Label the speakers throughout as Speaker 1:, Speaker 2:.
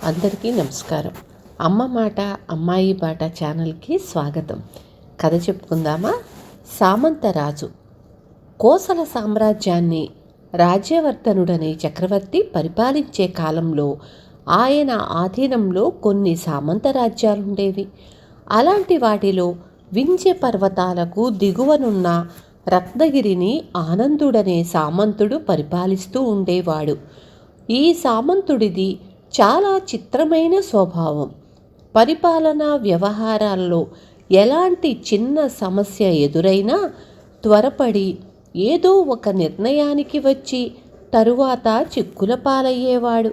Speaker 1: అందరికీ నమస్కారం. అమ్మ మాట అమ్మాయి బాట ఛానల్కి స్వాగతం. కథ చెప్పుకుందామా? సామంతరాజు. కోసల సామ్రాజ్యాన్ని రాజ్యవర్ధనుడనే చక్రవర్తి పరిపాలించే కాలంలో ఆయన ఆధీనంలో కొన్ని సామంత రాజ్యాలుండేవి. అలాంటి వాటిలో వింధ్య పర్వతాలకు దిగువనున్న రత్నగిరిని ఆనందుడనే సామంతుడు పరిపాలిస్తూ ఉండేవాడు. ఈ సామంతుడిది చాలా చిత్రమైన స్వభావం. పరిపాలనా వ్యవహారాల్లో ఎలాంటి చిన్న సమస్య ఎదురైనా త్వరపడి ఏదో ఒక నిర్ణయానికి వచ్చి తరువాత చిక్కుల పాలయ్యేవాడు.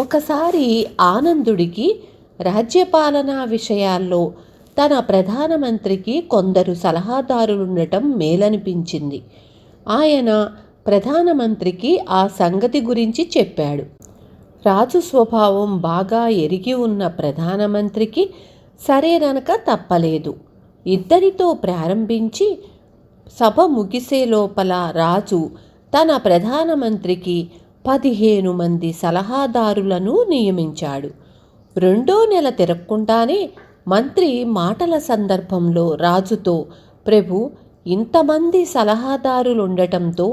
Speaker 1: ఒకసారి ఆనందుడికి రాజ్యపాలనా విషయాల్లో తన ప్రధానమంత్రికి కొందరు సలహాదారులుండటం మేలనిపించింది. ఆయన ప్రధానమంత్రికి ఆ సంగతి గురించి చెప్పాడు. రాజు స్వభావం బాగా ఎరిగి ఉన్న ప్రధానమంత్రికి సరేననక తప్పలేదు. ఇద్దరితో ప్రారంభించి సభ ముగిసే లోపల రాజు తన ప్రధానమంత్రికి 15 మంది సలహాదారులను నియమించాడు. 2వ నెల తిరగకుండానే మంత్రి మాటల సందర్భంలో రాజుతో, ప్రభు, ఇంతమంది సలహాదారులుండటంతో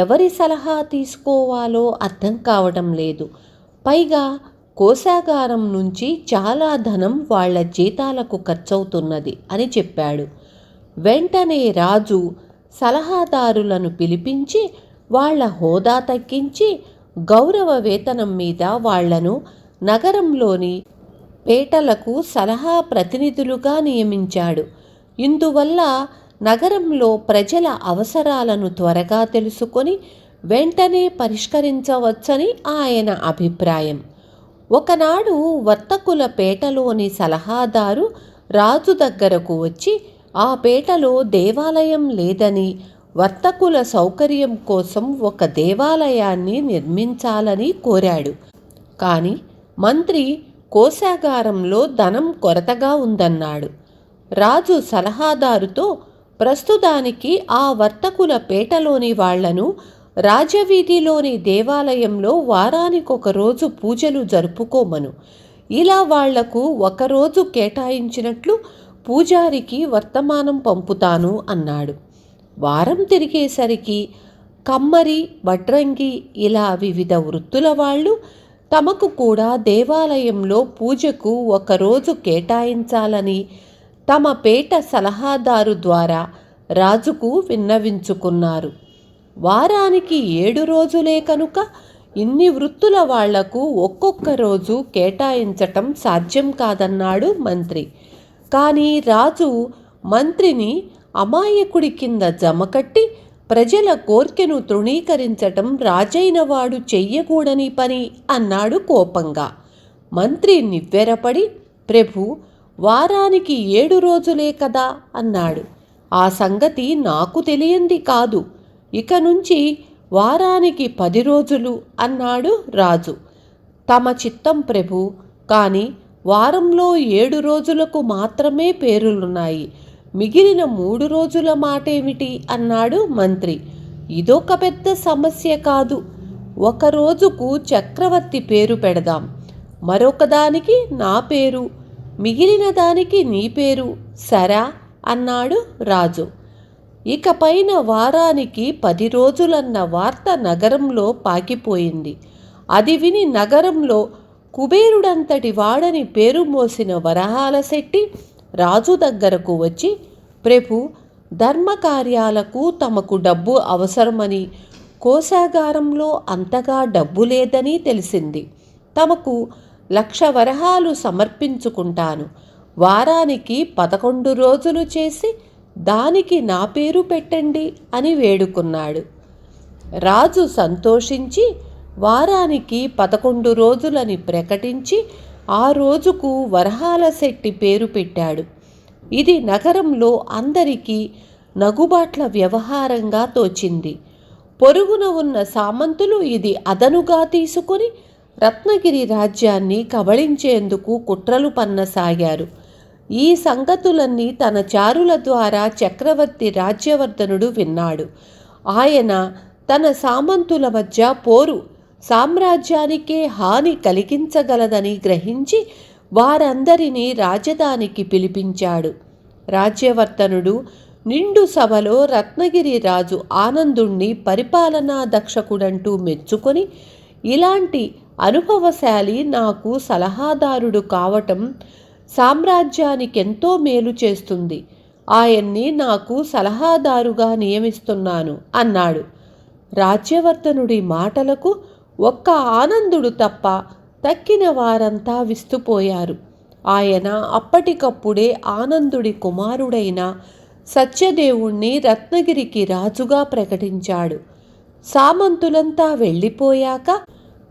Speaker 1: ఎవరి సలహా తీసుకోవాలో అర్థం కావడం లేదు. పైగా కోశాగారం నుంచి చాలా ధనం వాళ్ల జీతాలకు ఖర్చవుతున్నది అని చెప్పాడు. వెంటనే రాజు సలహాదారులను పిలిపించి వాళ్ల హోదా తగ్గించి గౌరవ వేతనం మీద వాళ్లను నగరంలోని పేటలకు సలహా ప్రతినిధులుగా నియమించాడు. ఇందువల్ల నగరంలో ప్రజల అవసరాలను త్వరగా తెలుసుకొని వెంటనే పరిష్కరించవచ్చని ఆయన అభిప్రాయం. ఒకనాడు వర్తకుల పేటలోని సలహాదారు రాజు దగ్గరకు వచ్చి ఆ పేటలో దేవాలయం లేదని, వర్తకుల సౌకర్యం కోసం ఒక దేవాలయాన్ని నిర్మించాలని కోరాడు. కానీ మంత్రి కోశాగారంలో ధనం కొరతగా ఉందన్నాడు. రాజు సలహాదారుతో, ప్రస్తుతానికి ఆ వర్తకుల పేటలోని వాళ్లను రాజవీధిలోని దేవాలయంలో వారానికొక రోజు పూజలు జరుపుకోమను. ఇలా వాళ్లకు ఒకరోజు కేటాయించినట్లు పూజారికి వర్తమానం పంపుతాను అన్నాడు. వారం తిరిగేసరికి కమ్మరి, వడ్రంగి ఇలా వివిధ వృత్తుల వాళ్ళు తమకు కూడా దేవాలయంలో పూజకు ఒకరోజు కేటాయించాలని తమ పేట సలహాదారు ద్వారా రాజుకు విన్నవించుకున్నారు. వారానికి 7 రోజులే కనుక ఇన్ని వృత్తుల వాళ్లకు ఒక్కొక్క రోజు కేటాయించటం సాధ్యం కాదన్నాడు మంత్రి. కానీ రాజు మంత్రిని అమాయకుడి కింద జమకట్టి ప్రజల కోర్కెను తృణీకరించటం రాజైనవాడు చెయ్యకూడని పని అన్నాడు కోపంగా. మంత్రి నివ్వెరపడి, ప్రభు, వారానికి 7 రోజులే కదా అన్నాడు. ఆ సంగతి నాకు తెలియంది కాదు. ఇక నుంచి వారానికి 10 రోజులు అన్నాడు రాజు. తమ చిత్తం ప్రభు, కానీ వారంలో 7 రోజులకు మాత్రమే పేరులున్నాయి. మిగిలిన 3 రోజుల మాటేమిటి అన్నాడు మంత్రి. ఇదొక పెద్ద సమస్య కాదు. ఒక రోజుకు చక్రవర్తి పేరు పెడదాం, మరొకదానికి నా పేరు, మిగిలిన దానికి నీ పేరు, సరా అన్నాడు రాజు. ఇకపైన వారానికి 10 రోజులన్న వార్త నగరంలో పాకిపోయింది. అది విని నగరంలో కుబేరుడంతటి వాడని పేరు మోసిన వరహాల శెట్టి రాజు దగ్గరకు వచ్చి, ప్రభు, ధర్మకార్యాలకు తమకు డబ్బు అవసరమని, కోశాగారంలో అంతగా డబ్బు లేదని తెలిసింది. తమకు 1,00,000 వరహాలు సమర్పించుకుంటాను. వారానికి 11 రోజులు చేసి దానికి నా పేరు పెట్టండి అని వేడుకున్నాడు. రాజు సంతోషించి వారానికి 11 రోజులని ప్రకటించి ఆ రోజుకు వరహాల శెట్టి పేరు పెట్టాడు. ఇది నగరంలో అందరికీ నగుబాట్ల వ్యవహారంగా తోచింది. పొరుగున ఉన్న సామంతులు ఇది అదనుగా తీసుకుని రత్నగిరి రాజ్యాన్ని కబళించేందుకు కుట్రలు పన్నసాగారు. ఈ సంగతులన్నీ తన చారుల ద్వారా చక్రవర్తి రాజ్యవర్ధనుడు విన్నాడు. ఆయన తన సామంతుల మధ్య పోరు సామ్రాజ్యానికే హాని కలిగించగలదని గ్రహించి వారందరినీ రాజధానికి పిలిపించాడు. రాజ్యవర్ధనుడు నిండు సభలో రత్నగిరి రాజు ఆనందుణ్ణి పరిపాలనా దక్షకుడంటూ మెచ్చుకొని, ఇలాంటి అనుభవశాలి నాకు సలహాదారుడు కావటం సామ్రాజ్యానికెంతో మేలు చేస్తుంది. ఆయన్ని నాకు సలహాదారుగా నియమిస్తున్నాను అన్నాడు. రాజ్యవర్ధనుడి మాటలకు ఒక్క ఆనందుడు తప్ప తక్కిన వారంతా విస్తుపోయారు. ఆయన అప్పటికప్పుడే ఆనందుడి కుమారుడైన సత్యదేవుణ్ణి రత్నగిరికి రాజుగా ప్రకటించాడు. సామంతులంతా వెళ్ళిపోయాక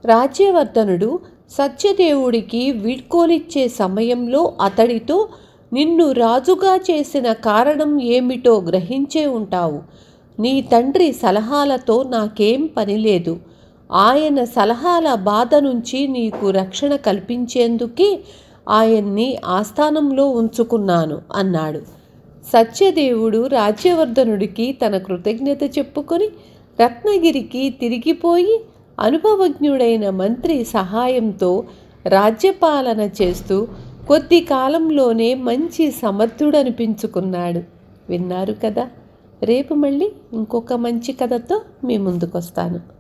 Speaker 1: రాజ్యవర్ధనుడు సత్యదేవుడికి వీడ్కోలిచ్చే సమయంలో అతడితో, నిన్ను రాజుగా చేసిన కారణం ఏమిటో గ్రహించే ఉంటావు. నీ తండ్రి సలహాలతో నాకేం పనిలేదు. ఆయన సలహాల బాధ నుంచి నీకు రక్షణ కల్పించేందుకే ఆయన్ని ఆస్థానంలో ఉంచుకున్నాను అన్నాడు. సత్యదేవుడు రాజ్యవర్ధనుడికి తన కృతజ్ఞత చెప్పుకొని రత్నగిరికి తిరిగిపోయి అనుభవజ్ఞుడైన మంత్రి సహాయంతో రాజ్యపాలన చేస్తూ కొద్ది కాలంలోనే మంచి సమర్థుడనిపించుకున్నాడు. విన్నారు కదా. రేపు మళ్ళీ ఇంకొక మంచి కథతో మీ ముందుకొస్తాను.